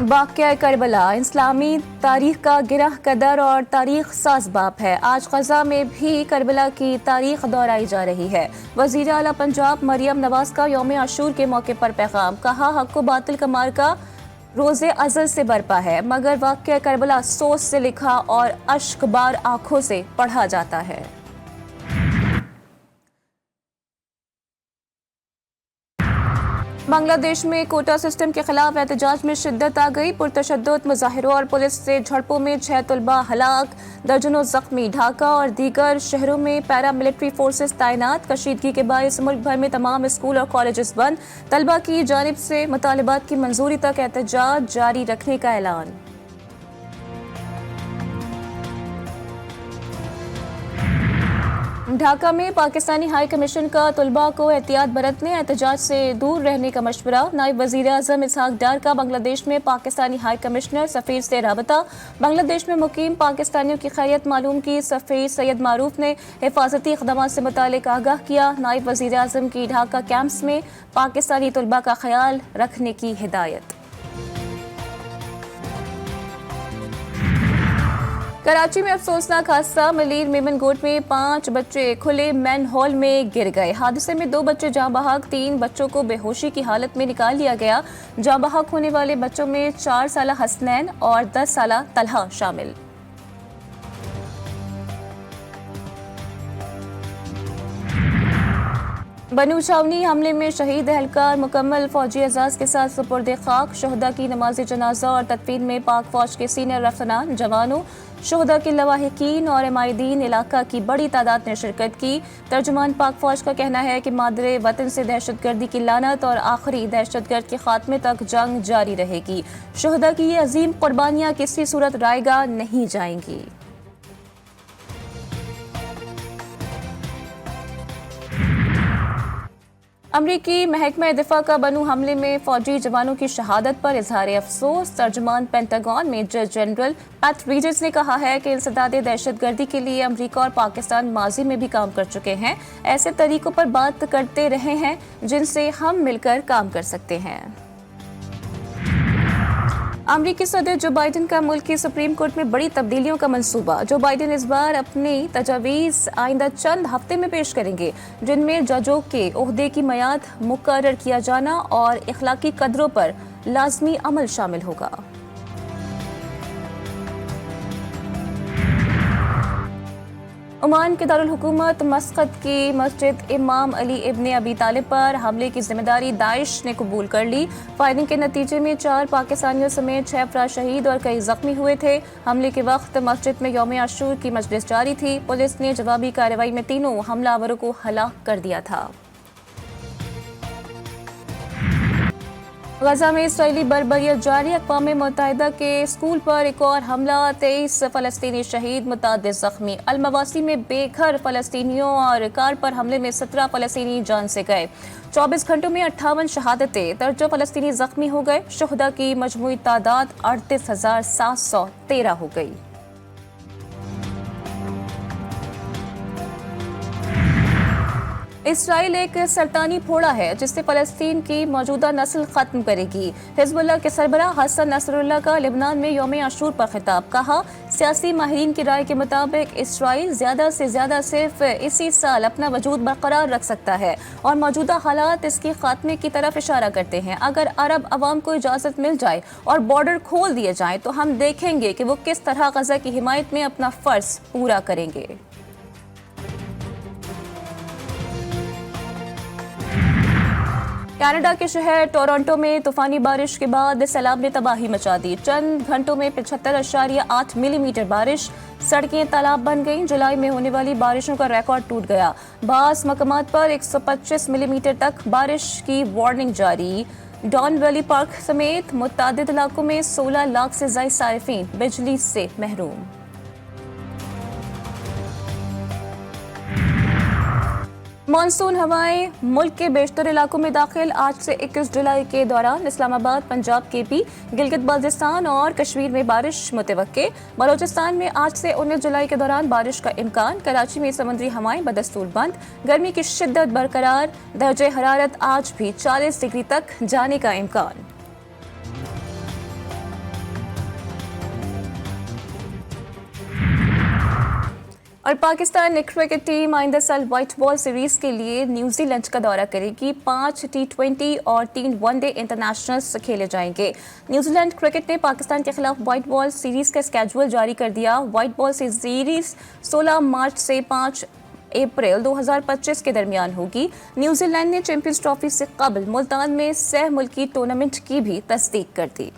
واقعہ کربلا اسلامی تاریخ کا گرہ قدر اور تاریخ ساز باب ہے۔ آج غزہ میں بھی کربلا کی تاریخ دہرائی جا رہی ہے۔ وزیر اعلیٰ پنجاب مریم نواز کا یوم عاشور کے موقع پر پیغام، کہا حق و باطل کا معرکہ روز ازل سے برپا ہے، مگر واقعہ کربلا سوچ سے لکھا اور اشک بار آنکھوں سے پڑھا جاتا ہے۔ بنگلہ دیش میں کوٹا سسٹم کے خلاف احتجاج میں شدت آ گئی۔ پرتشدد مظاہروں اور پولیس سے جھڑپوں میں 6 طلبہ ہلاک، درجنوں زخمی۔ ڈھاکہ اور دیگر شہروں میں پیرا ملٹری فورسز تعینات۔ کشیدگی کے باعث ملک بھر میں تمام اسکول اور کالجز بند۔ طلبہ کی جانب سے مطالبات کی منظوری تک احتجاج جاری رکھنے کا اعلان۔ ڈھاکہ میں پاکستانی ہائی کمیشن کا طلباء کو احتیاط برتنے، احتجاج سے دور رہنے کا مشورہ۔ نائب وزیر اعظم اسحاق ڈار کا بنگلہ دیش میں پاکستانی ہائی کمشنر سفیر سے رابطہ۔ بنگلہ دیش میں مقیم پاکستانیوں کی خیریت معلوم کی۔ سفیر سید معروف نے حفاظتی اقدامات سے متعلق آگاہ کیا۔ نائب وزیر اعظم کی ڈھاکہ کیمپس میں پاکستانی طلباء کا خیال رکھنے کی ہدایت۔ کراچی میں افسوسناک حادثہ، ملیر میمن گوٹ میں 5 بچے کھلے مین ہول میں گر گئے۔ حادثے میں 2 بچے جاں بحق، 3 بچوں کو بے ہوشی کی حالت میں نکال لیا گیا۔ جاں بحق ہونے والے بچوں میں 4 سالہ حسنین اور 10 سالہ طلحہ شامل۔ بنو چھاونی حملے میں شہید اہلکار مکمل فوجی اعزاز کے ساتھ سپرد خاک۔ شہداء کی نماز جنازہ اور تدفین میں پاک فوج کے سینئر افسران، جوانوں، شہداء کے لواحقین اور عمائدین علاقہ کی بڑی تعداد نے شرکت کی۔ ترجمان پاک فوج کا کہنا ہے کہ مادر وطن سے دہشت گردی کی لعنت اور آخری دہشت گرد کے خاتمے تک جنگ جاری رہے گی۔ شہداء کی یہ عظیم قربانیاں کسی صورت رائیگاں نہیں جائیں گی۔ امریکی محکمہ دفاع کا بنو حملے میں فوجی جوانوں کی شہادت پر اظہار افسوس۔ ترجمان پینٹاگون میجر جنرل پیٹ ریجرز نے کہا ہے کہ انسداد دہشت گردی کے لیے امریکہ اور پاکستان ماضی میں بھی کام کر چکے ہیں، ایسے طریقوں پر بات کرتے رہے ہیں جن سے ہم مل کر کام کر سکتے ہیں۔ امریکی صدر جو بائیڈن کا ملک کی سپریم کورٹ میں بڑی تبدیلیوں کا منصوبہ۔ جو بائیڈن اس بار اپنی تجاویز آئندہ چند ہفتے میں پیش کریں گے، جن میں ججوں کے عہدے کی میعاد مقرر کیا جانا اور اخلاقی قدروں پر لازمی عمل شامل ہوگا۔ عمان کے دارالحکومت مسقط کی مسجد امام علی ابن ابی طالب پر حملے کی ذمہ داری داعش نے قبول کر لی۔ فائرنگ کے نتیجے میں 4 پاکستانیوں سمیت 6 افراد شہید اور کئی زخمی ہوئے تھے۔ حملے کے وقت مسجد میں یوم عاشور کی مجلس جاری تھی۔ پولیس نے جوابی کارروائی میں تینوں حملہ آوروں کو ہلاک کر دیا تھا۔ غزہ میں اسرائیلی بربریت جاری، اقوام متحدہ کے اسکول پر ایک اور حملہ، 23 فلسطینی شہید، متعدد زخمی۔ المواسی میں بے گھر فلسطینیوں اور کار پر حملے میں 17 فلسطینی جان سے گئے۔ 24 گھنٹوں میں 58 شہادتیں، درجنوں فلسطینی زخمی ہو گئے۔ شہداء کی مجموعی تعداد 38,713 ہو گئی۔ اسرائیل ایک سرطانی پھوڑا ہے جس سے فلسطین کی موجودہ نسل ختم کرے گی۔ حزب اللہ کے سربراہ حسن نصر اللہ کا لبنان میں یوم عاشور پر خطاب، کہا سیاسی ماہرین کی رائے کے مطابق اسرائیل زیادہ سے زیادہ صرف اسی سال اپنا وجود برقرار رکھ سکتا ہے اور موجودہ حالات اس کے خاتمے کی طرف اشارہ کرتے ہیں۔ اگر عرب عوام کو اجازت مل جائے اور بارڈر کھول دیے جائیں تو ہم دیکھیں گے کہ وہ کس طرح غزہ کی حمایت میں اپنا فرض پورا کریں گے۔ کینیڈا کے شہر ٹورنٹو میں طوفانی بارش کے بعد سیلاب نے تباہی مچا دی۔ چند گھنٹوں میں 75.8 ملی میٹر بارش، سڑکیں تالاب بن گئیں۔ جولائی میں ہونے والی بارشوں کا ریکارڈ ٹوٹ گیا۔ بعض مقامات پر 125 ملی میٹر تک بارش کی وارننگ جاری۔ ڈان ویلی پارک سمیت متعدد علاقوں میں 16 لاکھ سے زائد صارفین بجلی سے محروم۔ مانسون ہوائیں ملک کے بیشتر علاقوں میں داخل۔ آج سے 21 جولائی کے دوران اسلام آباد، پنجاب، کے پی، گلگت بلتستان اور کشمیر میں بارش متوقع۔ بلوچستان میں آج سے 19 جولائی کے دوران بارش کا امکان۔ کراچی میں سمندری ہوائیں بدستور بند، گرمی کی شدت برقرار، درجہ حرارت آج بھی 40 ڈگری تک جانے کا امکان۔ اور پاکستان کرکٹ ٹیم آئندہ سال وائٹ بال سیریز کے لیے نیوزی لینڈ کا دورہ کرے گی. 5 T20 اور 3 ون ڈے انٹرنیشنلز کھیلے جائیں گے. نیوزی لینڈ کرکٹ نے پاکستان کے خلاف وائٹ بال سیریز کا اسکیڈول جاری کر دیا. وائٹ بال سیریز 16 مارچ سے 5 اپریل 2025 کے درمیان ہوگی. نیوزی لینڈ نے چیمپئنز ٹرافی سے قبل ملتان میں سہ ملکی ٹورنامنٹ کی بھی تصدیق کر دی.